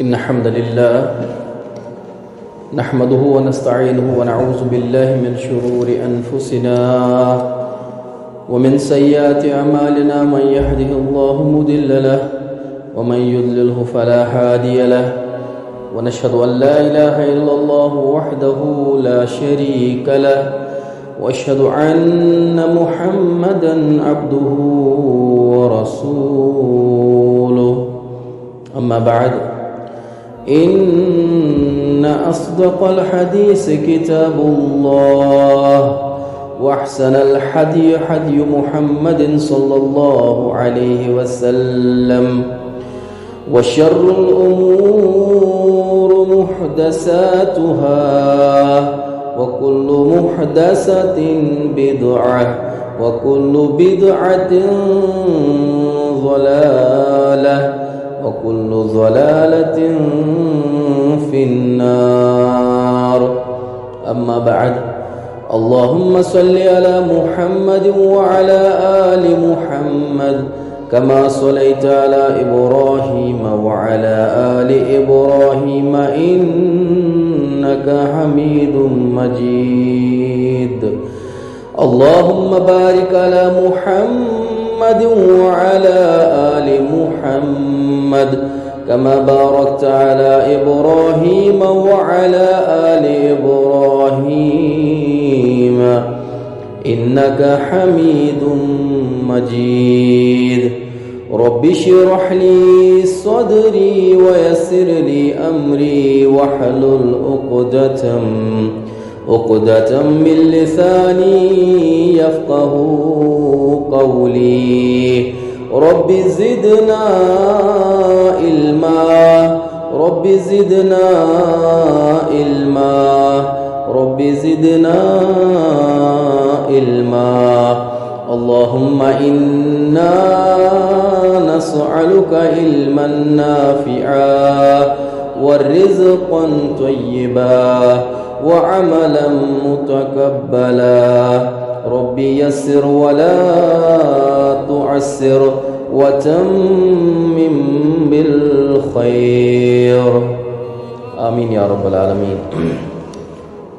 إن الحمد لله نحمده ونستعينه ونعوذ بالله من شرور أنفسنا ومن سيئات أعمالنا. من يهده الله مضل له ومن يضلله فلا هادي له. ونشهد أن لا إله إلا الله وحده لا شريك له وأشهد أن محمدا عبده ورسوله. أما بعد إن أصدق الحديث كتاب الله وأحسن الحدي حدي محمد صلى الله عليه وسلم وشر الأمور محدثاتها وكل محدثة بدعة وكل بدعة ضلالة وكل ضلالة في النار. أما بعد اللهم صل على محمد وعلى آل محمد كما صليت على إبراهيم وعلى آل إبراهيم إنك حميد مجيد. اللهم بارك على محمد وعلى آل محمد كما باركت على إبراهيم وعلى آل إبراهيم إنك حميد مجيد. رب اشرح لي صدري ويسر لي أمري واحلل عقدة من لساني يفقه قولي. رب زدنا علما رب زدنا علما رب زدنا علما. اللهم إنا نسألك علما نافعا ورزقا طيبا وعملا متقبلا. ربي يسر ولا تعسر وتمم بالخير. آمين يا رب العالمين.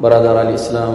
برادران الإسلام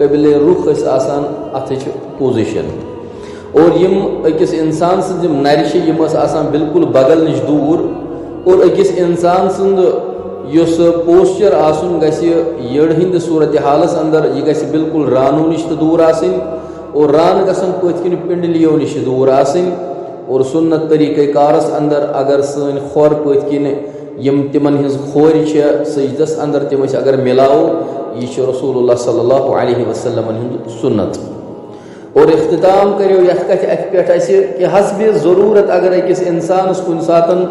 قبل رخ آسان اتھچ پوزیشن اور یم اکس انسان سند نرش یم آسان بالکل بغل نش دور اور اکس انسان سند یس پوسچر آسن گژھِ یڑ ہند صورت حالس اندر یہ گژھِ بالکل رانو نش دور آسن اور ران گژھن پتھ کن پنڈلیو نش دور آسن اور سنت طریقہ کارس اندر اگر سن خور پتھ کن یم تمن ہز خور سجدس اندر تم اگر ملاو یہ رسول اللہ صلی اللہ علیہ وسلم ہند سنت اور اختتام کریو یت کتھ ات پہ کہ حسب ضرورت اگر اکس انسانس کن ساتن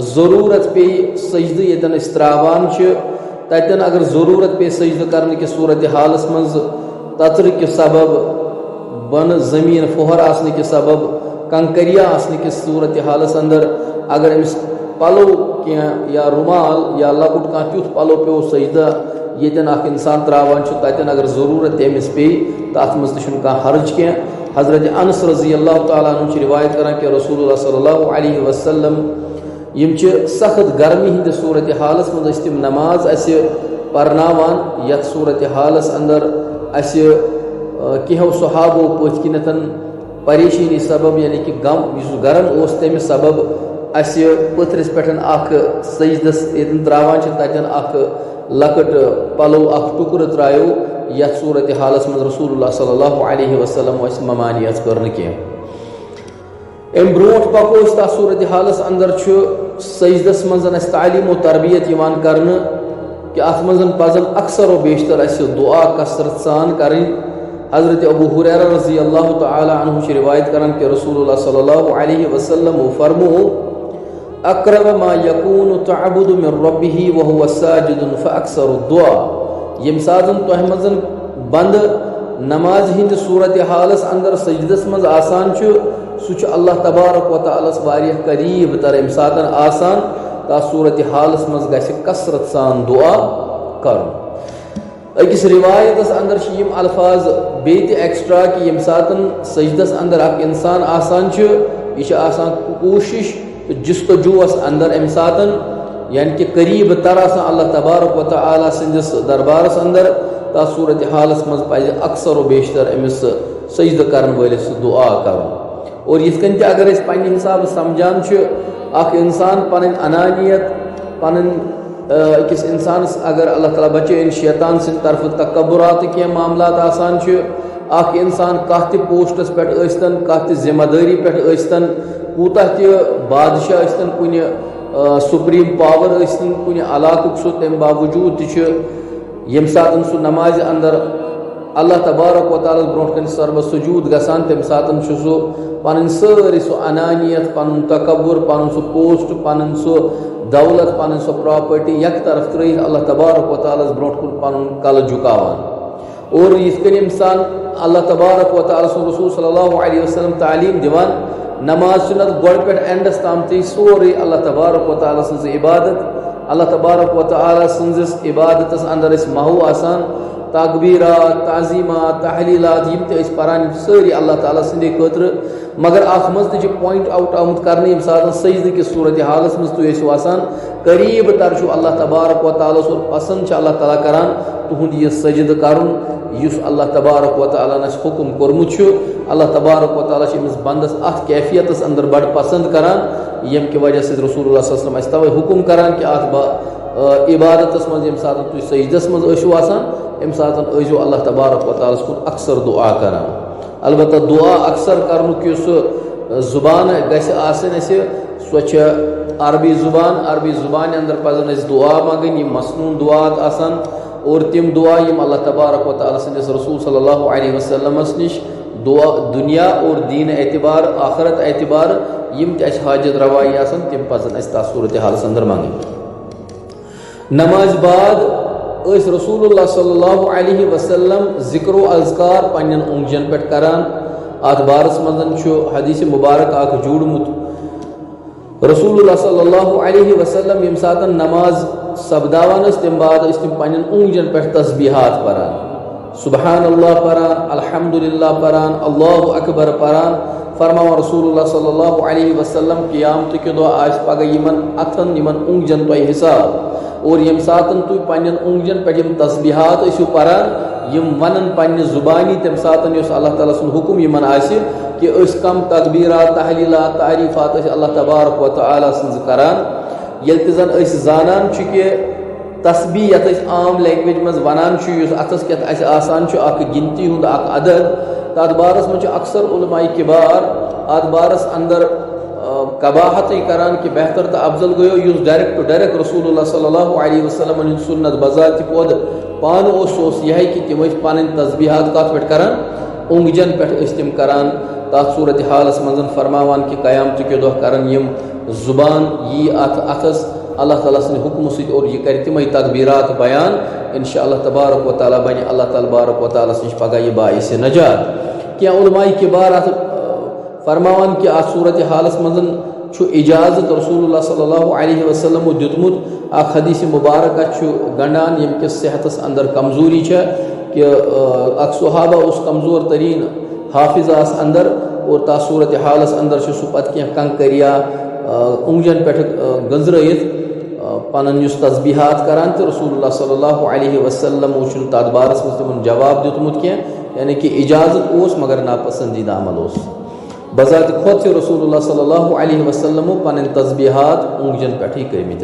ضرورت پی سجدہ یتن اس تراوان تتن اگر ضرورت پی سجدہ کرنے کی صورت حالس مز تتر کے سبب بن زمین فہر آسنے کے سبب کنکریا آسنے کی صورت حالس اندر اگر امس پلو کی یا رومال یا لکٹ کان تیوت پلو پیو سجدہ یتن اخ انسان تراوان تتن اگر ضرورت امس پی تات مز تہ حرج کی حضرت انس رضی اللہ تعالیٰ عنہ روایت کران کہ رسول اللہ صلی اللہ علیہ وسلم یم سخت گرمی ہند صورت حالس مز تم نماز اس پرناوان یت صورت حالس اندر اس کینہو صحابو پتھ کنتن پریشانی سبب یعنی کہ غم اس گرم اس تمہ سبب اس پتھرس پہ اخ سجدس یتن تراوان تتن اخ لکٹ پلو اخ ٹکر ترایو یت صورت حالس مز رسول اللہ صلی اللہ علیہ وسلم اس ممانیت کرن کی ام بروٹ پکو اس تا صورت حالس اندر سجدس منزن اس تعلیم و تربیت یوان کرن کہ ات منزن پزن اکثر و بیشتر اس دعا کثرت سان کریں حضرت ابو ہریرہ رضی اللہ تعالی عنہ روایت کرن کہ رسول اللہ صلی اللہ علیہ وسلم فرمو اقرب ما یکون تعبد من ربه وهو ساجد فاکثر الدعاء یم ساتن تو منزن بند نماز ہند صورت حالس اندر سجدس مز آسان سہ اللہ تبارک و تعالیٰ واریہ قریب تر ام ساتن آسان تا صورت حالس مز گژھِ کثرت سان دعا کرن اکس روایتس اندر یم الفاظ بیت ایکسٹرا کہ یم ساتن سجدس اندر اک انسان آسان یہ آسان کوشش جستجوس اندر ام ساتن یعنی کہ قریب تر آسان اللہ تبارک و تعالیٰ سندس دربارس اندر تا صورت حالس مز پزِ اکثر و بیشتر امس سجدہ کرن ولس دعا کرن اور یہ کن تہ اگر اس پنہ حساب سمجھان اخ انسان پن انانیت پن اکس انسانس اگر اللہ تعالیٰ بچے شیطان سن طرف تکبرات کی معاملات آسان اخ انسان کت پوسٹس پہ ٲسۍتن کت ذمہ داری پہ ٲسۍتن کوتاہ تہ بادشاہ ٲسۍتن کُنہِ سپریم پاور ٲسۍتن کُنہِ علاقُک سُہ تمہِ باوجوٗد تہِ چھُ یم ساتن سہ نماز اندر اللہ تبارک و تعالیٰ برونٹ کن سرب سجود گسان تم ساتن سہ پن ساری سہ انانیت پن تکبر پن سہ پوسٹ پن سہ دولت پن سہ پراپرٹی یک طرف ترٲیِتھ اللہ تبارک و تعالیٰ برونٹ کن پن کل جُکاوان اور یِتھ کٔنۍ انسان اللہ تبارک و تعالیٰ سُنٛد رسول صلی اللہ علیہ وسلم تعلیم دِوان نماز چھِ نتہٕ گۄڈٕ پٮ۪ٹھ اینڈس تامتٕے سورُے اللہ تبارک و تعالیٰ سٕنٛز عبادت اللہ تبارک و تعالیٰ سٕنٛزِس عبادتس اندر أسۍ محو آسان تقبیرات تعظیمات تحلیلات یم تہ پران ساری اللہ تعالیٰ سندے خاطر مگر ات مز تہ پوائنٹ آؤٹ آمت کرنے یم ساتن سجدہ کس صورت حالس مز تھی ٲسِو آسان قریب تر اللہ تبارک و تعالیٰ اور پسند اللہ تعالیٰ کران تہد یہ سجدہ کرن یس اللہ تبارک و تعالیٰ نس حکم کورمت اللہ تبارک و تعالیٰ امس بندس ات کیفیتس اندر بڑ پسند کران یم کی وجہ سے رسول اللہ صلی اللہ علیہ وسلم اس توے حکم کران کہ ات عبادتس مز یم ساتن تھی سجدس مز ٲسِو آسان ام ساتن ٲسِو اللہ تبارک و تعالیٰ کن اکثر دعا کران البتہ دعا اکثر کرنُک یُس زبان گژھِ آسٕنۍ اَسہِ سۄ چھِ عربی زبانہِ اندر پزن اَسہِ دعا منگٕنۍ یِم مسنون دعات آسان اور تم دعا یم اللہ تبارک و تعالیٰ سندس رسول صلی اللہ علیہ وسلمس نش دعا دنیا اور دین اعتبار آخرت اعتبار یم تہ اَسہِ حاجت روائی آسان تم پزن اَسہِ تتھ صورت حالس اندر منگٕنۍ نماز بعد اس رسول اللہ صلی اللہ علیہ وسلم ذکر و اذکار پنن اونگجن پہ کران ات بارس مزن حدیث مبارک اخ جوڑمت رسول اللہ صلی اللہ علیہ وسلم یم ساتن نماز سپداوان تم بعد تم پنن اونگجن پہ تسبیحات پران سبحان اللہ پران، الحمدللہ پران، اللہ اکبر پران، فرماوان رسول اللہ صلی اللہ علیہ وسلم قیامت کے دو آج پگہ یمن اتھن یمن اونگجن تو حساب اور یم ساتن تو پنن اونگجن پہ یم تسبیحات اسو پران یم ونن پنہ زبانی تم ساتن یس اللہ تعالیٰ سن حکم یمن آسی کہ اس کم تکبیرات تحلیلات تعریفات اس اللہ تبارک و تعالیٰ سن کران یل زن اس زانان کہ تسبیح یت عام لینگویج مز ونان اس اتس کت آسان اخ گنتی ہند اخ عدد تر بارس مجھ اکثر علماء کبار ات بارس اندر قباحت کران کہ بہتر تو افضل give us direct to direct رسول اللہ صلی اللہ علیہ وسلم ہند سنت بذات پود پان اس یہ کہ تم پن تسبیحات کت پہ کران اونگجن پہ تم کران تات صورت حالس من فرماوان کہ قیامت کے دہ کرن یم زبان یہ اتس اللہ تعالیٰ سن حکم ست اور یہ کر تمے تکبیرات بیان انشاءاللہ تبارک و تعالیٰ بنی اللہ تبارک و تعالیٰ نش پگہ یہ باعث نجات کیا علماء کبار ات فرماوان کہ ات صورت حالس من اجازت رسول اللہ صلی اللہ علیہ وسلم دتمت اخ حدیث مبارکہ گنڈان یم کس صحتس اندر کمزوری کہ اخ صحابہ اس کمزور ترین حافظ آس اندر اور تا صورت حالس اندر سہ پتہ کی کنکریا اونگجن پہ گنزرت پنن اس تسبیحات کران تو رسول اللہ صلی اللہ علیہ وسلم تات بارس مز تمن جواب دیتمت کی یعنی کہ اجازت اس مگر ناپسندیدہ عمل اس بذات خود سے رسول اللہ صلی اللہ علیہ وسلم پنن تسبیحات اونگجن پہ کرمت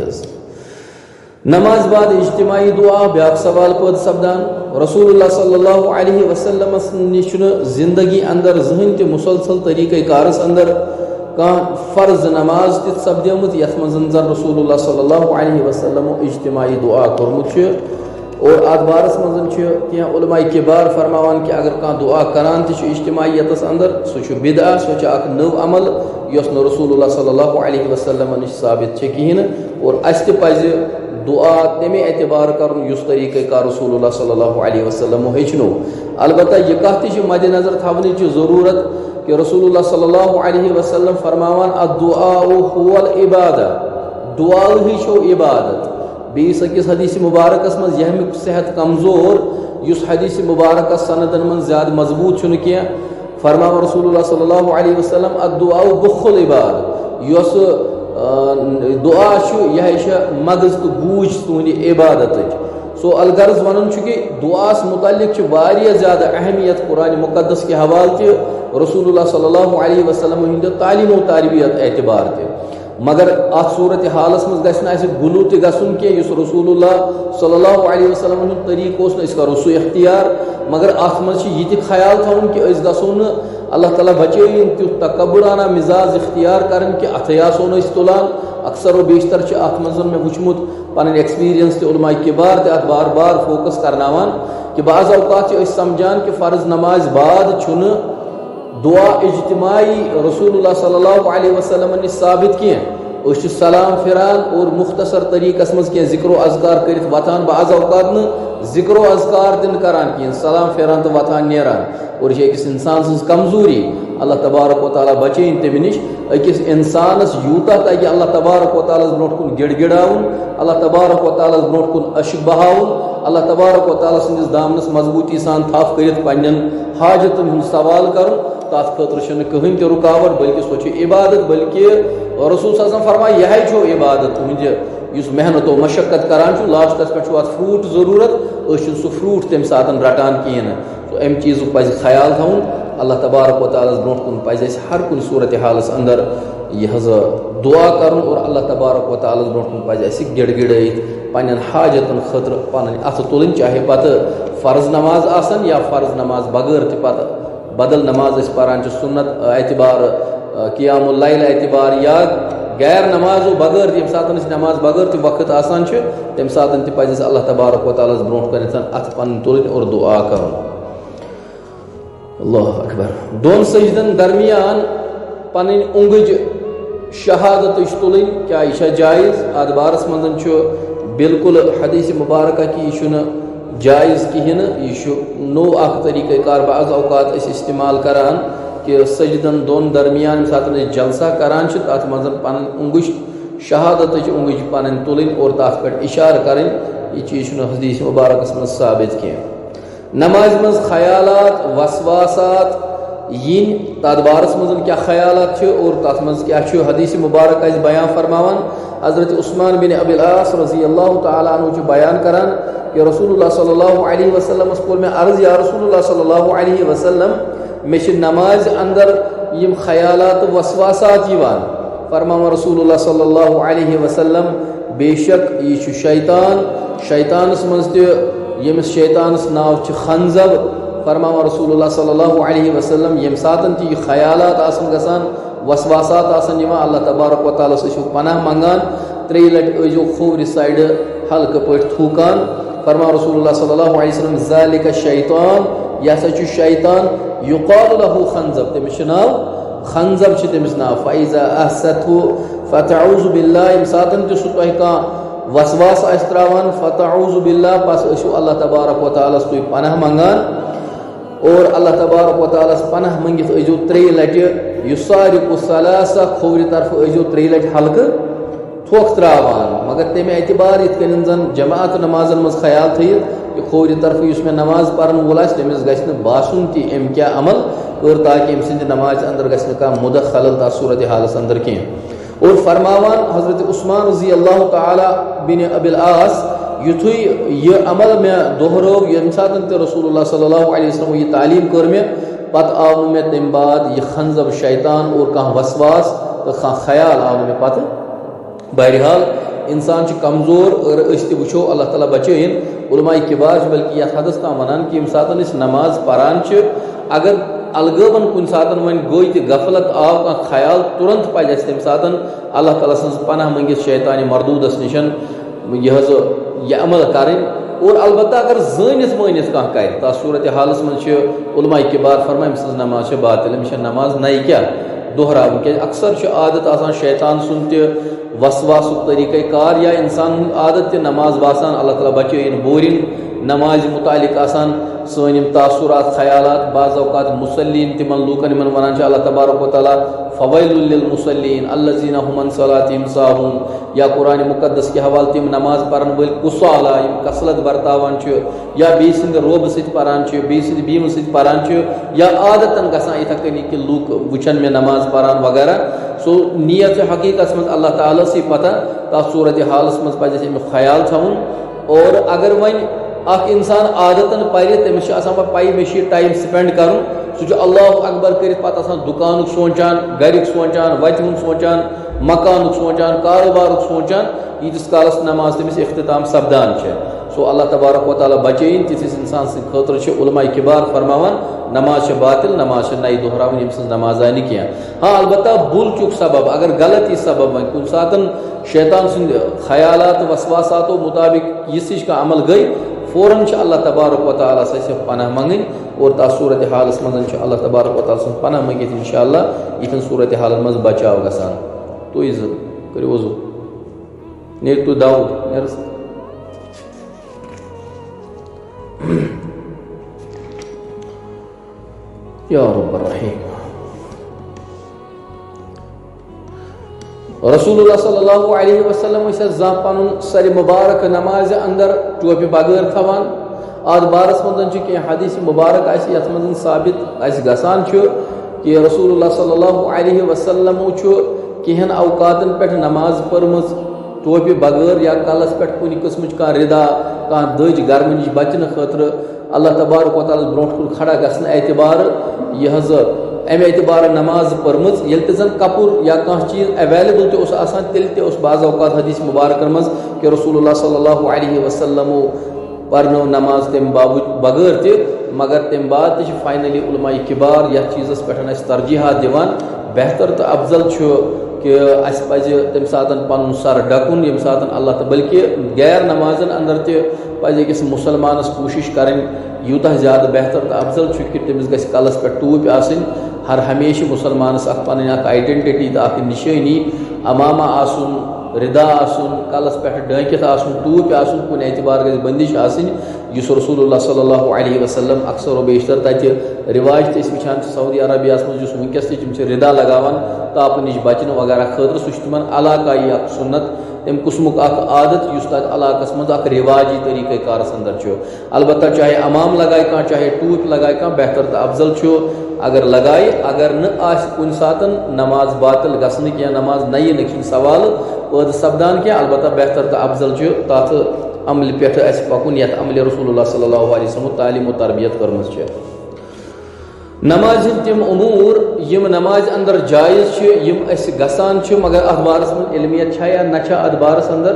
نماز بعد اجتماعی دعا بیاق سوال پد سپدان رسول اللہ صلی اللہ علیہ وسلم نش زندگی اندر ذہن تہ مسلسل طریقہ کارس اندر کان فرض نماز تہ سپدیمت یت من زن رسول اللہ صلی اللہ علیہ وسلم اجتماعی دعا کورمت اور ات بارس من کی علماء کبار فرماوان کہ اگر کان دعا کران تہ اجتماعیتس اندر سہ بدعہ سہ اخ نو عمل یس نو رسول اللہ صلی اللہ علیہ وسلم نش ثابت کہین اور اس تہ پز دعا تمے اعتبار کرن یس طریقہ کار رسول اللہ صلی اللہ علیہ وسلم ہیچنو البتہ یہ کت تہ مد نظر تھونچ ضرورت کہ رسول اللہ صلی اللہ علیہ وسلم فرماوان الدعاء هو العبادہ دعا ہی چھو عبادت بیس اکس حدیث مبارکس من یہ صحت کمزور اس حدیث مبارکہ سندن من زیادہ مضبوط چھن کیا فرماوان رسول اللہ صلی اللہ علیہ وسلم الدعاء بخ العباد یس دعا یہ مغز تو گوش تہند عبادت سو الغرض ون کہ دعاس متعلق واریاہ زیادہ اہمیت قرآن مقدس کے حوالہ رسول اللہ صلی اللہ علیہ وسلم ہند تعلیم و تربیت اعتبار تہ مگر ات صورت حالس مز گھن اس غلو تہ گھن کی اس رسول اللہ صلی اللہ علیہ وسلم ہند طریقہ اس اس کرو سو اختیار مگر ات مز یہ خیال تھون کہ اس گھو اللہ تعالیٰ بچین تیت تکبرانہ مزاج اختیار کرن کہ اتھیا سون اس تلان اکثر و بیشتر ات مز میں وچمت پن ایکسپیرینس تہ علماء کبار تہ ات بار بار فوکس کرناوان کہ بعض اوقات اس سمجھان کہ فرض نماز بعد چھن دعا اجتماعی رسول اللہ صلی اللہ علیہ وسلم نے ثابت کی اس سلام پھران اور مختصر طریقس مز کی ذکر و اذکار کرت وتان بعض اوقات ذکر و اذکار تن کران کی سلام پھران تو وتان نیران اور یہ اکس انسان سن کمزوری اللہ تبارک و تعالیٰ بچین تمہ نش اکس انسانس یوتہ تاکہ اللہ تبارک و تعالیٰ برونٹ کن گڑ گڑاؤن اللہ تبارک و تعالیٰ برونٹ کن اشک بہاؤن اللہ تبارک و تعالیٰ سندس دامنس مضبوطی سان تھپ کرت پنن حاجتن ہند سوال کرن تات خاطر چھ کہین تہ رکاوٹ بلکہ سو عبادت بلکہ رسول صلی اللہ علیہ وسلم فرمایا یہ چھو عبادت تہنج اس محنت و مشقت کران لاسٹس پہ ات فروٹ ضرورت سہ فروٹ تمہ سات رٹان کہین تو ام چیز پز خیال تھون اللہ تبارک و تعالیٰ برونٹ کن پز ہر کن صورت حالس اندر یہ دعا کرن اور اللہ تبارک و تعالیٰ برونٹ کن پز گڑ گڑت پنن حاجتن خاطر پن ات تلن چاہے پتہ فرض نماز آسن یا فرض نماز بغیر تہ پتہ بدل نماز اس پران سنت اعتبار قیام اللیل اعتبار یا غیر نماز و بغیر یم سات نماز بغیر تہ وقت آسان تم سات تہ پز اللہ تبارک و تعالیٰ برونٹ کنت ات پن تلن اور دعا کرن اللہ اکبر دون سجدن درمیان پن اونگج شہادت تلن کیا یہ جائز ات بارس من بالکل حدیث مبارکہ کہ یہ جائز کہین یہ نو اخ طریقہ کار بعض اوقات اس استعمال کران کہ سجدن دون درمیان سات جلسہ کران تات من پن اونگش شہادت اونگج پن تلن اور تات پہ اشارہ کریں یہ چیز حدیث مبارکس من ثابت کی نماز مز خیالات وسواسات ین تات بارس مز کیا خیالات اور تات مز کیا حدیث مبارک اس بیان فرماوان حضرت عثمان بن ابی العاص رضی اللہ تعالی عنہ بیان کران کہ رسول اللہ صلی اللہ علیہ وسلم اس میں عرض یا رسول اللہ صلی اللہ علیہ وسلم مش نماز اندر یم خیالات وسواسات یوان فرماوا رسول اللہ صلی اللہ علیہ وسلم بے شک یہ شیطان شیطانس مز یمس شیطانس ناو خنزب فرماوا رسول اللہ صلی اللہ علیہ وسلم یم ساتن تی خیالات آسن گسان وسواسات آسن یوان اللہ تبارک و تعالی سے پناہ منگان 3 لٹ ایجو کھوور سائڈ ہلکہ پٹ تھوکان فرما رسول اللہ صلی اللہ علیہ وسلم ذالک شیطان یہ سا شیطان یقال له خنزب تمس ناو خنزب تمس ناو فاذا احسته فتعوذ بالله یم ساتن تی سہ کان وسواس تراوان فتعوذ باللہ پس اشو اللہ تبارک و تعالی سے پناہ منگان اور اللہ تبارک و تعالی سے پناہ منگت ایجو 3 لٹ یسارق الثلاثہ کھوور طرف ایجو 3 لٹ ہلکہ تھوک تراوان مگر تمہ اعتبار ات کن زن جماعت نمازن مز خیال تھیت کہ کھوور طرف اس میں نماز پرن وول تمس گھن باسن کہ ام کیا عمل اور تاکہ ام سند نماز اندر گھن کانٛہہ مدخل تا صورت حالس اندر کی اور فرماوان حضرت عثمان رضی اللہ تعالی بن ابی العاص یتھے یہ عمل میں دوہرو یم ساتن تے رسول اللہ صلی اللہ علیہ وسلم یہ تعلیم کر میں پت آو میں تم بعد یہ خنزب شیطان اور کانٛہہ وسواس تو کانٛہہ خیال آو میں پتہ بہرحال انسان کمزور اور اس تہ وچھو اللہ تعالیٰ بچین علماء کبار بلکہ یتھ حدس تام ونان کہ یم ساتن اس نماز پران اگر الگبن کن ساتن ون گوئی تہ غفلت آو کانٛہہ خیال ترنت پزِ اسہِ تمہِ ساتن اللہ تعالیٰ سٕنٛز پناہ منگت شیطانِ مردودس نشن یہ عمل کریں اور البتہ اگر زانت مانت کانٛہہ کرِ تس صورت حالس من علماء کبار فرمائے أمۍ سٕنٛز نماز باطل أمِس نماز نئی کیا دہراون کیٛازِ اکثر عادت آسان شیطان سُنٛد تہِ وسواسُک طریقہ کار یا انسان ہُنٛد عادت تہِ نماز باسان اللہ تعالیٰ بچٲیِن بورِن نماز متعلق آسان سٲنۍ یِم تاثرات خیالات بعض اوقات مُصلین تِمن لوٗکن یِمن ونان چھِ اللہ تبارک و تعالیٰ فویل للمصلین الذین هم عن صلاتہم ساہون یا قرآن مقدس کے حوالہ تم نماز پرن وٲلۍ کُسالہ یِم کسلت برتاوان چھِ یا بیٚیہِ سٕنٛدِ روبہٕ سۭتۍ پران چھِ بیٚیہِ سٕنٛدِ بیٖمہٕ سۭتۍ پران چھِ یا عادتن گژھان یِتھے کٔنی کہِ لوٗکھ وٕچھن مےٚ نماز پران وغیرہ سو نیت چھِ حقیقتس منٛز اللہ تعالیٰ سٕے پتہ تتھ صورت حالس منٛز پزِ اَسہِ امیُک خیال تھاوُن اور اگر وۄنۍ اکھ انسان عادتن پرِ تٔمِس چھِ آسان پتہٕ پاے مےٚ چھُ یہِ ٹایم سپینڈ کرُن سُہ چھُ اللہ اکبر کٔرِتھ پتہٕ آسان دُکانُک سونٛچان گرِک سونٛچان وتہِ ہُنٛد سونٛچان مکانُک سونٛچان کاروبارُک سونٛچان ییٖتِس کالس نماز تٔمِس اختتام سپدان چھِ سو اللہ تبارک و تعالیٰ بچٲیِن تِتھِس انسان سٕنٛدِ خٲطرٕ چھِ علماء کبار فرماوان نماز چھِ باطل نماز چھِ نَیہِ دۄہراوٕنۍ ییٚمہِ سٕنٛز نماز آے نہٕ کینٛہہ ہاں البتہ بُل چُک سبب اگر غلط یی سبب وۄنۍ کُنہِ ساتہٕ شیطان سٕنٛدِ خیالات وسواساتو مطابق یِژھ ہِش کانٛہہ عمل گٔے فوراً چھِ اللہ تبارک و تعالیٰ سے پناہ منگٕنۍ اور تَتھ صورت حالس منٛز چھُ اللہ تبارک و تعالیٰ سٕنٛز پناہ منٛگِتھ انشاء اللہ یِتھٮ۪ن صورت حالن منٛز بچاو گژھان تُہۍ زٕ کٔرِو وضوٗ نیرِ تُہۍ داوُد نیرس یا رب الرحیم رسول اللہ صلی اللہ علیہ وسلم زان پن سر مبارک نماز اندر ٹوپہ بغیر تھوان ات بارس مز کی حدیث مبارک یت من ثابت گسان کہ رسول اللہ صلی اللہ علیہ وسلم کہن اوقاتن پہ نماز پرم ٹوپہ بغیر یا کلس پہ کن قسم کھانا ردا کھانا دج گرم نش بچنے خاطر اللہ تبارک و تعالیٰ برو کن کھڑا گھن اعتبار یہ امہ اعتبار نماز پرم یل زن کپر یا کھانا چیز اویلیبل تیل تہ بعض اوقات حدیث مبارکن مز کہ رسول اللہ صلی اللہ علیہ وسلم پرنو نماز تم بغیر تہ مگر تم بعد تہ فائنلی علماء کبار یتھ چیزس پہ ترجیحات دیوان بہتر تو افضل کہ اس پزِ تمہِ ساتہٕ پنُن سر ڈکُن ییٚمہِ ساتہٕ اللہ بلکہ غیر نمازن اندر تہِ پزِ أکِس مُسلمانس کوٗشِش کرٕنۍ یوٗتاہ زیادٕ بہتر تہٕ افضل چھُ کہ تٔمِس گژھِ کلس پٮ۪ٹھ ٹوٗپۍ آسٕنۍ ہر ہمیشہِ مُسلمانس اکھ پنٕنۍ اکھ آیڈنٹٹی تہٕ اکھ نِشٲنی امامہ آسُن ردا آسُن کلس پٮ۪ٹھ ڈٲکِتھ آسُن ٹوٗپۍ آسُن کُنہِ اعتبار گژھِ بندش آسٕنۍ یُس رسول اللہ صلی اللہ علیہ وسلم اکثر و بیشتر تَتہِ رِواج تہِ أسۍ وٕچھان چھِ سعودی عربیاہَس منٛز یُس وٕنکٮ۪س تہِ تِم چھِ رِدا لگاوان تاپہٕ نِش بَچنہٕ وغیرہ خٲطرٕ سُہ چھُ تِمن علاقائی اکھ سُنت تَمہِ قٕسمُک اکھ عادت یُس تَتھ علاقس منٛز اکھ رِواجی طریٖقے کارس اندر چھُ البتہ چاہے امام لگایہِ کانٛہہ چاہے ٹوٗپۍ لگایہِ کانٛہہ بہتر تہٕ افضل چھُ اگر لگایہِ اگر نہٕ آسہِ کُنہِ ساتہٕ نماز باطل گژھنہٕ کینٛہہ نماز نَیہِ چھُنہٕ سوال پٲدٕ سپدان کینٛہہ البتہ بہتر تہٕ افضل چھُ تتھ عملہِ پٮ۪ٹھ اَسہِ پکُن یتھ عملہِ رسول اللہ صلی اللہ علیہ وسلم تعلیٖم و تربیت کٔرمٕژ چھِ نمازِ ہٕنٛدۍ تِم اموٗر یِم نمازِ اندر جایز چھِ یِم أسۍ گژھان چھِ مگر اتھ بارس منٛز علمیت چھا یا نہ چھا اتھ بارس اندر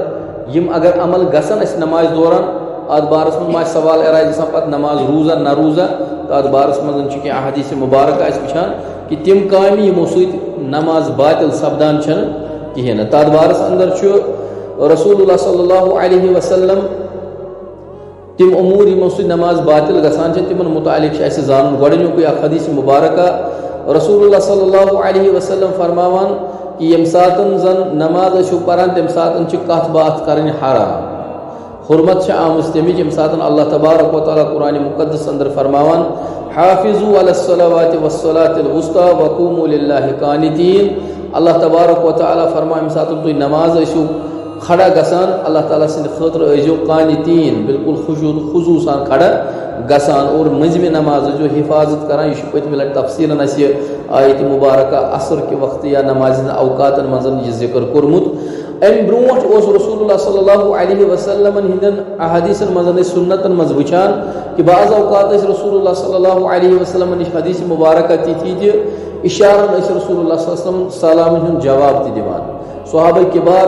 یِم اگر عمل گژھن اَسہِ نمازِ دوران اتھ بارس منٛز ما آسہِ سوال اراے گژھان پتہٕ نماز روزا نہ روزا تہٕ اتھ بارس منٛز چھِ کینٛہہ احادیث مبارکہ أسۍ وٕچھان کہِ تِم کامہِ یِمو سۭتۍ نماز باطل سپدان چھنہٕ کِہیٖنۍ نہٕ تتھ بارس اندر چھُ رسول اللہ صلی اللہ علیہ وسلم تِم اموٗر یِمو سۭتۍ نماز باطل گژھان چھِ تِمن متعلق چھُ اَسہِ زانُن گۄڈٕنیُکُے اکھ حدیث مبارکہ رسول اللہ صلی اللہ علیہ وسلم فرماوان کہِ ییٚمہِ ساتہٕ زن نماز ٲسِو پران تمہِ ساتہٕ چھِ کتھ باتھ کرٕنۍ حرام حرمت چھِ آمٕژ تمِچ ییٚمہِ ساتہٕ اللہ تبارک و تعالیٰ قرآنِ مقدس اندر فرماوان حافظوا علی الصلوات والصلاة الوسطیٰ وقوموا للہ قانتین اللہ تبارک و تعالیٰ فرماو ییٚمہِ ساتہٕ تُہۍ نماز ٲسِو کھڑا گژھان اللہ تعالیٰ سٕنٛدِ خٲطرٕ ٲسۍزیو قانتین بالکل خضوٗع سان کھڑا گژھان اور مٔنٛزمہِ نماز ٲسۍزیو حفاظت کران یہِ چھُ پٔتمہِ لٹہِ تفصیٖلن اَسہِ آیتِ مبارکہ عصر کہِ وقتہٕ یا نمازِ ہٕنٛدٮ۪ن اوقاتن منٛز یہِ ذِکر کوٚرمُت امہِ برونٛٹھ اوس رسول اللہ صلی اللہ علیہ وسلمن ہٕنٛدٮ۪ن احادیثن منٛز ٲسۍ سُنتن منٛز وٕچھان کہِ بعض اوقات ٲسۍ رسول اللہ صلی اللہ علیہ وسلمن نِش حدیث مبارکہ تِتھی تہِ اِشارن ٲسۍ رسول اللہ صلی اللہ علیہ وسلم سلامن ہُنٛد جواب تہِ دِوان صحابہ کِبار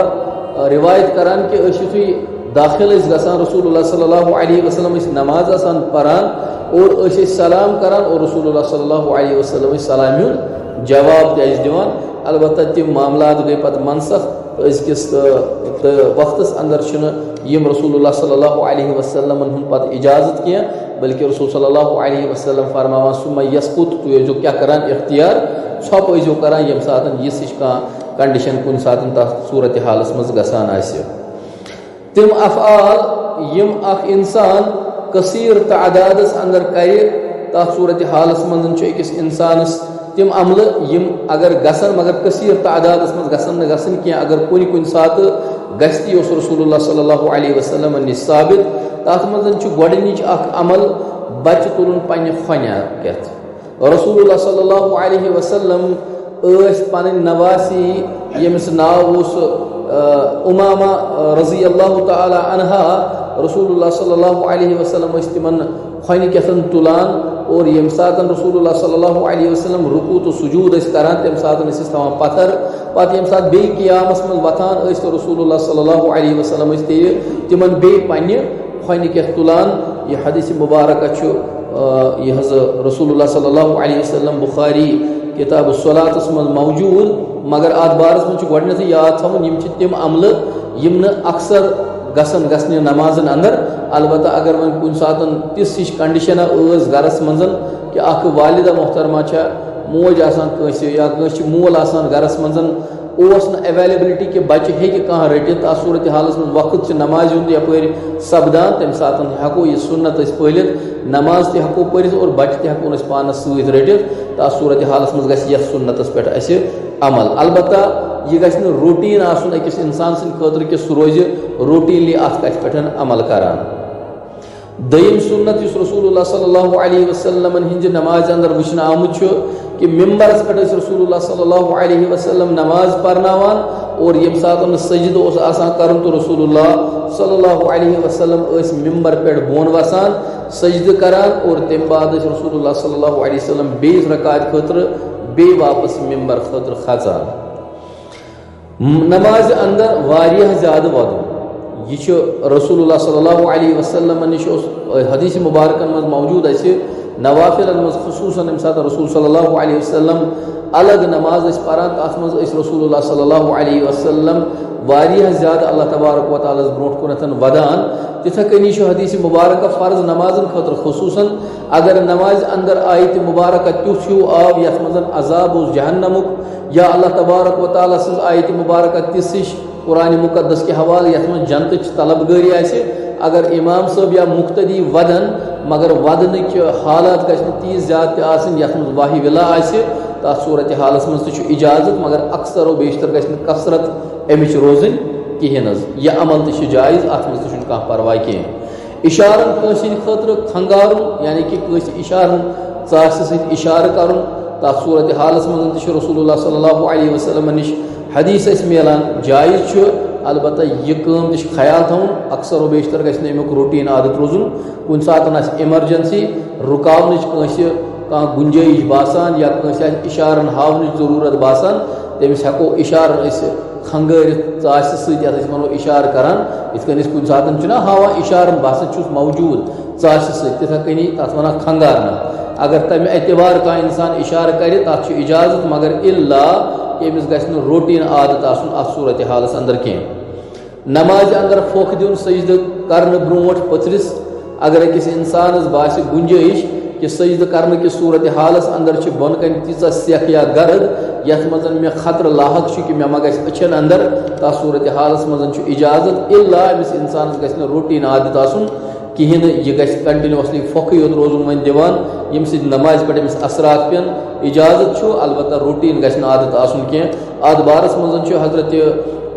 روایت کران کہ أسۍ یُتھُے داخل ٲسۍ گژھان رسول اللہ صلی اللہ علیہ وسلم ٲسۍ نماز آسان پران اور أسۍ ٲسۍ سلام کران اور رسول اللہ صلی اللہ علیہ وسلم ٲسۍ سلامہِ ہُنٛد جواب تہِ اَسہِ دِوان البتہ تِم معاملات گٔے پتہٕ منسخ أزکِس تہٕ وقتس اندر چھُنہٕ یِم رسول اللہ صلی اللہ علیہ وسلمن ہُنٛد پتہٕ اجازت کینٛہہ بلکہ رسول صلی اللہ علیہ وسلم فرماوان سُہ مہ یسقُط تُہۍ ٲسۍزیو کیٛاہ کران اختیار ژھۄپہٕ ٲسۍزیو کران ییٚمہِ ساتہٕ یِژھ ہِش کانٛہہ کنڈیشن کُنہِ ساتہٕ تتھ صوٗرتِ حالس منٛز گژھان آسہِ تِم افعال یِم اکھ انسان کثیٖر تعدادس اندر کرِ تتھ صوٗرتِ حالس منٛز چھُ أکِس انسانس تِم عملہٕ یِم اگر گژھن مگر کثیٖر تعدادس منٛز گژھن نہٕ گژھٕنۍ کینٛہہ اگر کُنہِ ساتہٕ گژھِ تہِ اوس رسول اللہ صلی اللہ علیہ وسلمن نِش ثابت تتھ منٛز چھُ گۄڈٕنِچ اکھ عمل بچہِ تُلُن پننہِ فۄنہِ کٮ۪تھ رسول اللہ صلی اللہ علیہ وسلم ٲسۍ پنٕنۍ نواسی ییٚمِس ناو اوس اُمامہ رضی اللہ تعالیٰ عنہا رسول اللہ صلی اللہ علیہ وسلم ٲسۍ تِمن فۄنہِ کٮ۪تھن تُلان اور ییٚمہِ ساتہٕ رسول اللہ صلی اللہ علیہ وسلم رکوع تہٕ سجوٗد ٲسۍ کران تمہِ ساتہٕ ٲسۍ تھاوان پتھر پتہٕ ییٚمہِ ساتہٕ بیٚیہِ قیامس منٛز وۄتھان ٲسۍ تہٕ رسول اللہ صلی اللہ علیہ وسلم ٲسۍ تِمن بیٚیہِ پننہِ فۄنہِ کٮ۪تھ تُلان یہِ حدیث مبارکہ چھُ یہِ حظ رسول اللہ صلی اللہ علیہ وسلم بخاری کتاب الصلاتس منٛز موجوٗد مگر اتھ بارس منٛز چھُ گۄڈٕنیتھٕے یاد تھاوُن یِم چھِ تِم عملہٕ یِم نہٕ اکثر گژھنہِ نمازن اندر البتہ اگر وۄنۍ کُنہِ ساتہٕ تِژھ ہِش کنڈیشنا ٲس گرس منٛز کہِ اکھ والدہ محترمہ چھےٚ موج آسان کٲنٛسہِ یا کٲنٛسہِ چھُ مول آسان گرس منٛز اوس نہٕ ایویلیبلٹی کہِ بچہِ ہیٚکہِ کانٛہہ رٔٹِتھ اتھ صوٗرتِ حالس منٛز وقت چھُ نمازِ ہُنٛد یپٲرۍ سپدان تمہِ ساتہٕ ہٮ۪کو یہِ سُنت أسۍ پٲلِتھ نماز تہِ ہٮ۪کو پٔرِتھ اور بچہِ تہِ ہٮ۪کون أسۍ پانس سۭتۍ رٔٹِتھ تہٕ اتھ صوٗرتِ حالس منٛز گژھِ یتھ سُنتس پٮ۪ٹھ اسہِ عمل البتہ یہِ گژھِ نہٕ روٹیٖن آسُن أکِس انسان سٕنٛدِ خٲطرٕ کہِ سُہ روزِ روٹیٖنلی اتھ کتھِ پٮ۪ٹھ عمل کران دوٚیِم سُنت یُس رسول اللہ صلی اللہ علیہ وسلمن ہِنٛدِ نمازِ اندر وٕچھنہٕ آمُت چھُ کہ ممبرس پٮ۪ٹھ ٲسۍ رسول اللہ صلی اللہ علیہ وسلم نماز پرناوان اور ییٚمہِ ساتہٕ نہٕ سجدٕ اوس آسان کرُن تہٕ رسول اللہ صلی اللہ علیہ وسلم ٲسۍ ممبر پٮ۪ٹھ بۄن وسان سجدٕ کران اور تمہِ بعد ٲسۍ رسول اللہ صلی اللہ علیہ وسلم بیٚیِس رکات خٲطرٕ بیٚیہِ واپس ممبر خٲطرٕ کھژان نمازِ اندر واریاہ زیادٕ ودُن یہ چھُ رسول اللہ صلی اللہ علیہ وسلم نِش اوس حدیث مبارکن منٛز موجوٗد اَسہِ نوافلن منٛز خصوٗصن ییٚمہِ ساتہٕ رسول صلی اللہ علیہ وسلم الگ نماز ٲسۍ پران تتھ منٛز ٲسۍ رسول اللہ صلی اللہ علیہ وسلم واریاہ زیادہ اللہ تبارک و تعالیٰ ہس برونٛٹھ کُنتھ ودان تِتھے کٔنی چھُ حدیث مبارکہ فرض نمازن خٲطرٕ خصوٗصن اگر نمازِ اندر آیتِ مبارکہ تیُتھ ہیوٗ آو یتھ منٛز عذاب اوس جہنمُک یا اللہ تبارک و تعالیٰ سٕنٛز آیتِ مبارکہ تِژھ ہِش قرآنِ مقدس کہِ حوالہٕ یتھ منٛز جنتٕچ طلب گٲری آسہِ اگر امام صاحب یا مقتدی ودن مگر ودنک حالات گژھِ نہٕ تیٖژ زیادٕ تہِ آسٕنۍ یَتھ منٛز واہی وِلا آسہِ تَتھ صوٗرتِ حالس منٛز تہِ چھُ اِجازت مگر اکثر و بیشتر گژھِ نہٕ کثرت اَمِچ روزٕنۍ کِہیٖنۍ حظ یہِ عمل تہِ چھُ جایز اَتھ منٛز تہِ چھُنہٕ کانٛہہ پرواے کینٛہہ اِشارن کٲنٛسہِ ہِنٛدِ خٲطرٕ کھنگارُن یعنی کہِ کٲنٛسہِ اِشارن ژاسہِ سۭتۍ اِشارٕ کَرُن تَتھ صوٗرتِ حالس منٛز تہِ چھُ رسول اللہ صلی اللہ علیہ وسلمن نِش حدیث اَسہِ میلان جایز چھُ البتہ یہِ کٲم تہِ چھُ خیال تھاوُن اکثر و بیشتر گژھِ نہٕ امیُک روٹیٖن عادت روزُن کُنہِ ساتہٕ آسہِ ایمرجنسی رُکاونٕچ کٲنٛسہِ کانٛہہ گُنجٲیِش باسان یا کٲنٛسہِ آسہِ اِشارن ہاونٕچ ضروٗرت باسان تٔمِس ہٮ۪کو اِشارن أسۍ کھنگٲرِتھ ژاسہِ سۭتۍ یَتھ أسۍ وَنو اِشارٕ کران یِتھ کٔنۍ أسۍ کُنہِ ساتہٕ چھِنہ ہاوان اِشارن باسان چھُس موجوٗد ژاسہِ سۭتۍ تِتھَے کٔنی تَتھ وَنان کھنگارنہٕ اگر تَمہِ اعتبار کانٛہہ اِنسان اِشارٕ کَرِ تَتھ چھُ اِجازت مگر اِلا کہِ أمِس گژھِ نہٕ روٹیٖن عادت آسُن اَتھ صوٗرتِ حالس انٛدر کینٛہہ نمازِ انٛدر پھۄکھ دیُن سجدٕ کرنہٕ برونٛٹھ پٔتھرِس اگر أکِس اِنسانس باسہِ گُنجٲیِش کہِ سجدٕ کرنہٕ کِس صوٗرتِ حالس انٛدر چھِ بۄنہٕ کَنہِ تیٖژاہ سٮ۪کھ یا گرد یَتھ منٛز مےٚ خطرٕ لاحق چھُ کہِ مےٚ ما گژھِ أچھن انٛدر تَتھ صوٗرتِ حالس منٛز چھُ اِجازت اِلا أمِس اِنسانس گژھِ نہٕ روٹیٖن عادت آسُن کِہیٖنۍ نہٕ یہِ گژھِ کنٹِنیوسلی پھۄکھٕے یوت روزُن وۄنۍ دِوان ییٚمہِ سۭتۍ نمازِ پٮ۪ٹھ أمِس اثرات پٮ۪ن اِجازت چھُ البتہ روٹیٖن گژھِ نہٕ عادت آسُن کینٛہہ اَتھ بارس منٛز چھُ حضرتِ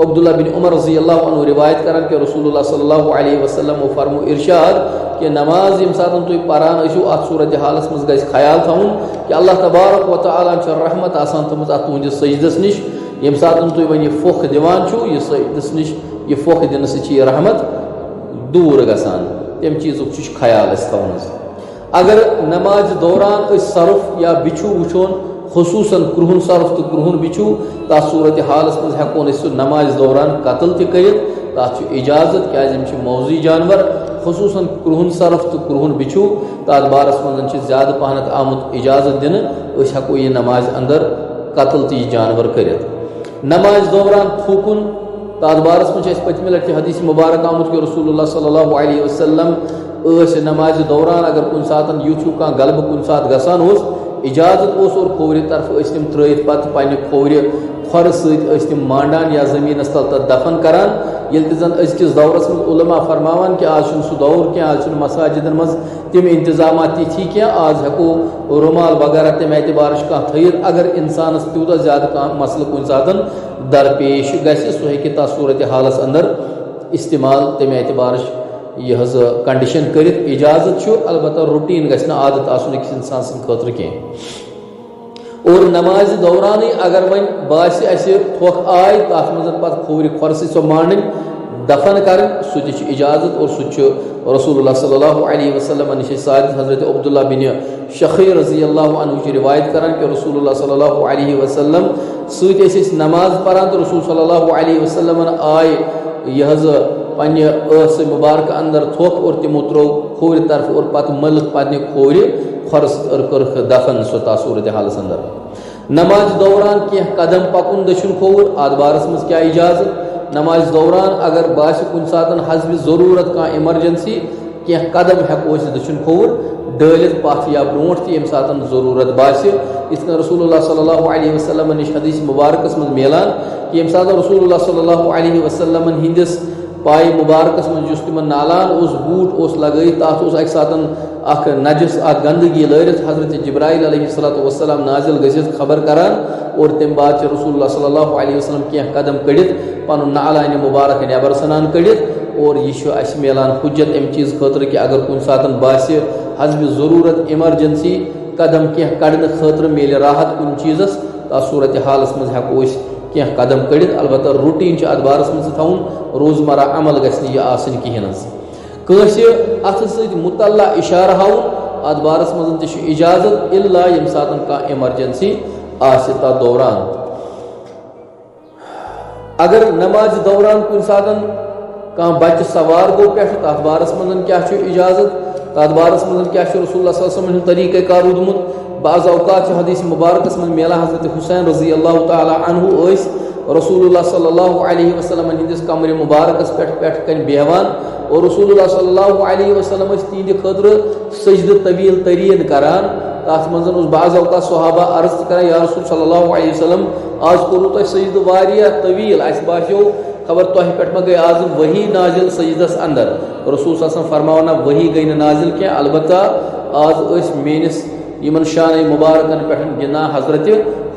عبداللہ بن عمر رضی اللہ عنہ روایت کران کہ رسول اللہ صلی اللہ علیہ وسلم فرمو ارشاد کہ نماز ییٚمہِ ساتہٕ تُہۍ پران ٲسِو اَتھ صوٗرتِ حالس منٛز گژھِ خیال تھاوُن کہ اللہ تبارک و تعالیٰ ہن چھِ رحمت آسان تھٲومٕژ اَتھ تُہنٛدِس سجدس نِش ییٚمہِ ساتہٕ تُہۍ وۄنۍ یہِ پھۄکھ دِوان چھُو یہِ سجدس نِش یہِ پھۄکھ دِنہٕ سۭتۍ چھِ یہِ رحمت دوٗر گژھان تَمہِ چیٖزُک چھُ خیال اَسہِ تھاوُن حظ اگر نمازِ دوران أسۍ سرف یا بِچھوٗ وٕچھون خصوٗصاً کرٛہُن سرف تہٕ کرٛہُن بِچھوٗ تَتھ صوٗرتِ حالس منٛز ہٮ۪کون أسۍ سُہ نمازِ دوران قتل تہِ کٔرِتھ تَتھ چھُ اِجازت کیٛازِ یِم چھِ موضوٗعی جانور خصوٗصاً کرٛہُن سرف تہٕ کرٛہُن بِچھوٗ تَتھ بارس منٛز چھِ زیادٕ پہنتھ آمُت اِجازت دِنہٕ أسۍ ہٮ۪کو یہِ نمازِ انٛدر قتل تہِ یہِ جانور کٔرِتھ نمازِ دوران تھوٗکُن تَتھ بارس منٛز چھِ اَسہِ پٔتمہِ لٹہِ حدیث مُبارک آمُت کہِ رسول اللہ صلی اللہ علیہ وسلم ٲسۍ نمازِ دوران اگر کُنہِ ساتہٕ یُتھ ہیوٗ کانٛہہ غلبہٕ کُنہِ ساتہٕ گژھان اوس اِجازت اوس اور کھوورِ طرفہٕ ٲسۍ تِم ترٛٲیِتھ پتہٕ پننہِ کھوورِ کھۄرٕ سۭتۍ ٲسۍ تِم مانڈان یا زٔمیٖنس تل تتھ دفن کران ییٚلہِ تہِ زن أزکِس دورس منٛز علما فرماوان کہِ آز چھُنہٕ سُہ دور کینٛہہ آز چھُنہٕ مساجدن منٛز تِم انتظامات تِتھی کینٛہہ آز ہٮ۪کو رُمال وغیرہ تَمہِ اعتبارٕ چھُ کانٛہہ تھٲیِتھ اگر انسانس تیوٗتاہ زیادٕ کانٛہہ مسلہٕ کُنہِ ساتہٕ درپیش گژھِ سُہ ہیٚکہِ تتھ صوٗرتِ حالس انٛدر استعمال تَمہِ اعتبارٕچ یہِ حظ کنڈِشن کٔرِتھ اِجازت چھُ البتہ روٹیٖن گژھِ نہٕ عادت آسُن أکِس اِنسان سٕنٛدِ خٲطرٕ کینٛہہ اور نمازِ دورانٕے اگر وۄنۍ باسہِ اَسہِ پھۄکھ آے تَتھ منٛز پتہٕ کھوورِ کھۄرٕ سۭتۍ سۄ مانڈٕنۍ دفن کرٕنۍ سُہ تہِ چھُ اِجازت اور سُہ تہِ چھُ رسول اللہ صلی اللہ علیہ وسلمن نِش ثابت حضرت عبداللہ بن شخیر رضی اللہ عنہ چھِ روایت کران کہ رسول اللہ صلی اللہ علیہ وسلم سۭتۍ ٲسۍ أسۍ نماز پران تہٕ رسول صلی اللہ علیہ وسلمن آیہِ یہِ حظ پننہِ ٲسہٕ مُبارکہٕ انٛدر تھوٚپ اور تِمو ترٛوو کھوورِ طرفہٕ اور پتہٕ مٔلِکھ پننہِ کھوورِ کھۄرٕ سۭتۍ کٔرٕکھ دفن سۄ تَتھ صوٗرتِ حالس انٛدر نمازِ دوران کینٛہہ قدم پکُن دٔچھُن کھووُر اَتھ بارس منٛز کیٛاہ اِجازت نمازِ دوران اگر باسہِ کُنہِ ساتہٕ حسبِ ضروٗرت کانٛہہ ایمرجنسی کینٛہہ قدم ہٮ۪کو أسۍ دٔچھُن کھووُر ڈٲلِتھ پتھ یا برونٛٹھ تہِ ییٚمہِ ساتہٕ ضروٗرت باسہِ یِتھ کٔنۍ رسول اللہ صلی اللہ علیہ وسلمن نِش حدیث مُبارکس منٛز میلان کہِ ییٚمہِ ساتہٕ رسول اللہ صلی اللہ علیہ وسلمن ہِنٛدِس پایہِ مُبارکس منٛز یُس تِمن نالان اوس بوٗٹھ اوس لگٲیِتھ تتھ اوس اکہِ ساتہٕ اکھ نجس اکھ گنٛدگی لٲرِتھ حضرت جبرائیل علیہ الصلوۃ والسلام نازل گٔژھِتھ خبر کران اور تمہِ بعد چھِ رسول اللہ صلی اللہ علیہ وسلم کینٛہہ قدم کٔڑِتھ پنُن نالانہِ مُبارک نٮ۪بر ژھٕنان کٔڑِتھ اور یہِ چھُ اَسہِ میلان حُجت امہِ چیٖزٕ خٲطرٕ کہِ اگر کُنہِ ساتہٕ باسہِ حسبِ ضروٗرت ایمرجنسی قدم کینٛہہ کڑنہٕ خٲطرٕ میلہِ راحت کُنہِ چیٖزس تَتھ صوٗرتِ حالس منٛز ہٮ۪کو أسۍ کینٛہہ قدم کٔڑِتھ البتہ روٹیٖن چھُ اتھ بارس منٛز تھاوُن روزمرہ عمل گژھِ نہٕ یہِ آسٕنۍ کِہیٖنۍ حظ کٲنٛسہِ اَتھٕ سۭتۍ مُطلع اِشارٕ ہاوُن اَتھ بارس منٛز تہِ چھُ اِجازت اِلا ییٚمہِ ساتہٕ کانٛہہ ایمرجنسی آسہِ تتھ دوران اگر نمازِ دوران کُنہِ ساتہٕ کانٛہہ بچہِ سوار گوٚو پٮ۪ٹھٕ تتھ بارس منٛز کیٛاہ چھُ اِجازت تتھ بارس منٛز کیٛاہ چھُ رسول اللہ صلی اللہ علیہ وسلم ہُنٛد طریٖقہ کار روٗدمُت بعض اوقات چھِ حدیث مُبارکس منٛز میلان حضرت حُسین رضی اللہ تعالیٰ عنہ ٲسۍ رسول اللہ صلی اللہ علیہ وسلمن ہِنٛدِس کمرِ مُبارکس پٮ۪ٹھ کنہِ بیٚہوان اور رسول اللہ صلی اللہ علیہ وسلم ٲسۍ تِہنٛدِ خٲطرٕ سجدٕ طویٖل تریٖن کران تتھ منٛز اوس بعض اوقات صحابہ عرض تہِ کران یا رسول صلی اللہ علیہ وسلم آز کوٚروٕ تۄہہِ سجدٕ واریاہ طویٖل اَسہِ باسیو خبر تہ پہ ما گئی آز وہی نازل سجدس اندر رسول صلی اللہ علیہ وسلم فرماونا وہی گئی نازل کی البتہ آز میانس یمن شان مبارکن پہ گنا حضرت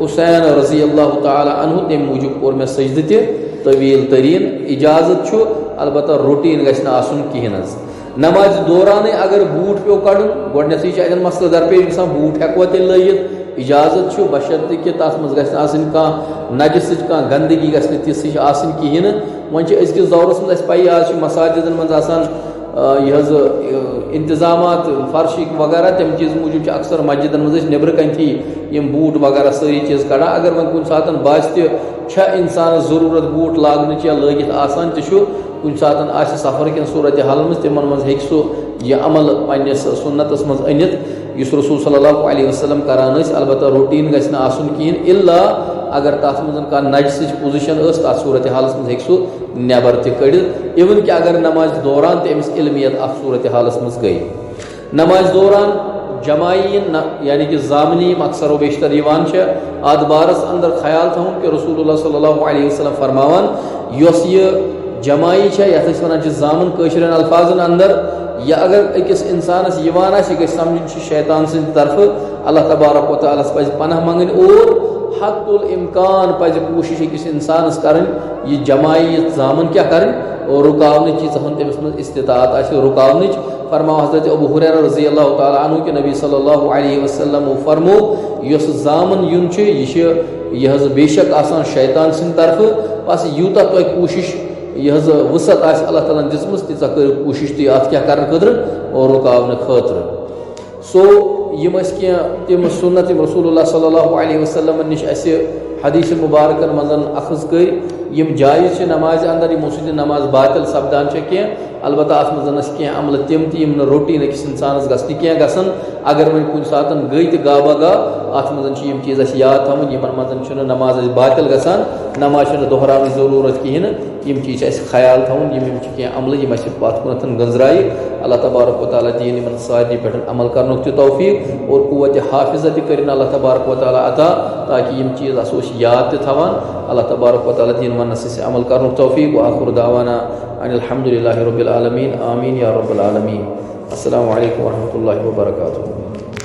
حسین رضی اللہ تعالی عنہ تم موجود کور میں سجدہ تہ طویل ترین اجازت چھو البتہ روٹین گھن آسن کہین نماز دوران اگر بوٹ پیو کڑن گۄڈنیتھٕے چھِ اتٮ۪ن مسلہٕ درپیش گژھان بوٹ ہیٚکوا تیٚلہِ لٲگِتھ اجازت چھُ بشرطِ کہِ تتھ منٛز گژھِ نہٕ آسٕنۍ کانٛہہ نجسٕچ کانٛہہ گندگی گژھِ نہٕ تِژھ ہِش آسٕنۍ کِہیٖنۍ نہٕ وۄنۍ چھِ أزکِس دورس منٛز اَسہِ پَیی آز چھِ مساجدن منٛز آسان یہ حظ انتظامات فرشِک وغیرہ تمہِ چیٖز موٗجوٗب چھِ اکثر مسجدن منٛز أسۍ نیٚبرٕ کَنتھی یِم بوٗٹ وغیرہ سٲری چیٖز کڑان اگر وۄنۍ کُنہِ ساتہٕ باسہِ تہِ چھا اِنسانس ضروٗرت بوٗٹ لاگنٕچ یا لٲگِتھ آسان تہِ چھُ کُنہِ ساتہٕ آسہِ سفر کٮ۪ن صوٗرتِ حال منٛز تِمن منٛز ہیٚکہِ سُہ یہ عمل پننس سنتس منٛز أنِتھ یُس رسول صلی اللہ علیہ وسلم کران ٲسۍ البتہ روٹیٖن گژھِ نہٕ آسُن کِہیٖنۍ الا اگر تتھ منٛز کانٛہہ نجسٕچ پوزِشن ٲس تتھ صوٗرتِ حالس منٛز ہیٚکہِ سُہ نٮ۪بر تہِ کٔڑِتھ اِوٕن کہِ اگر نمازِ دوران تہِ أمِس علمیت اتھ صوٗرتِ حالس منٛز گٔے نمازِ دوران جماعین یعنی کہ زامنی اکثر و بیشتر یوان چھِ اتھ بارس اندر خیال تھاوُن کہ رسول اللہ صلی اللہ علیہ وسلم فرماوان یۄس یہِ جماعی چھِ یتھ أسۍ ونان چھِ زامن کٲشرٮ۪ن الفاظن اندر یا اگر أکِس انسانس یوان آسہِ یہِ گژھِ سمجھُن چھُ شیطان سٕنٛدِ طرفہٕ اللہ تبارک و تعالیٰ ہس پزِ پناہ منٛگٕنۍ اور حق الامکان پزِ کوٗشش أکِس انسانس کرٕنۍ یہِ جماعی یہِ زامن کیٛاہ کرٕنۍ اور رُکاونٕچ ییٖژاہ ہن تٔمِس منٛز استطاعت آسہِ رُکاونٕچ فرماو حضرت ابو ہریرہ رضی اللہ تعالیٰ عنہ کہ نبی صلی اللہ علیہ وسلم فرمو یۄس زامن یُن چھُ یہِ چھِ یہِ حظ بے شک آسان شیطان سٕنٛدِ طرفہٕ بس یوٗتاہ تۄہہِ کوٗشش یہ حظ وسعت آسہِ اللہ تعالیٰ ہن دِژمٕژ تیٖژاہ کٔرِو کوٗشش تُہۍ اتھ کیٛاہ کرنہٕ خٲطرٕ اور رُکاونہٕ خٲطرٕ سو یِم ٲسۍ کینٛہہ تِم سُنت یِم رسول اللہ صلی اللہ علیہ وسلمن نِش اَسہِ حدیث مبارکن منٛز اخذ کٔرۍ یِم جایز چھِ نمازِ اندر یِمو سۭتۍ نماز باطل سپدان چھےٚ کینٛہہ البتہ اتھ منٛز ٲسۍ کینٛہہ عملہٕ تِم تہِ یِم نہٕ روٹیٖن أکِس انسانس گژھنہِ کینٛہہ گژھن اگر وۄنۍ کُنہِ ساتہٕ گٔے تہِ گابا گا اتھ منٛز چھِ یِم چیٖز اَسہِ یاد تھاوٕنۍ یِمن منٛز چھُنہٕ نماز اَسہِ باطل گژھان نماز چھنہٕ دۄہراونٕچ ضروٗرت کِہیٖنۍ نہٕ یِم چیٖز چھِ اَسہِ خیال تھاوُن یِم چھِ کینٛہہ عملہٕ یِم اَسہِ اتھ کُنتھ گنٛزرایہِ اللہ تبارک و تعالیٰ دِیِن یِمن سارنٕے پٮ۪ٹھ عمل کرنُک تہِ توفیٖق اور قوتِ حافظہ تہِ کٔرِنۍ اللہ تبارک و تعالیٰ عطا تاکہِ یِم چیٖز آسو أسۍ یاد تہِ تھاوان اللہ تبارک و تعالیٰ دِیِن وننس أسۍ عمل کرنُک توفیٖق وآخر دعوانا ان الحمد للہ رب العالمین آمین یا رب العالمین السلام علیکم ورحمۃ اللہ وبرکاتہ.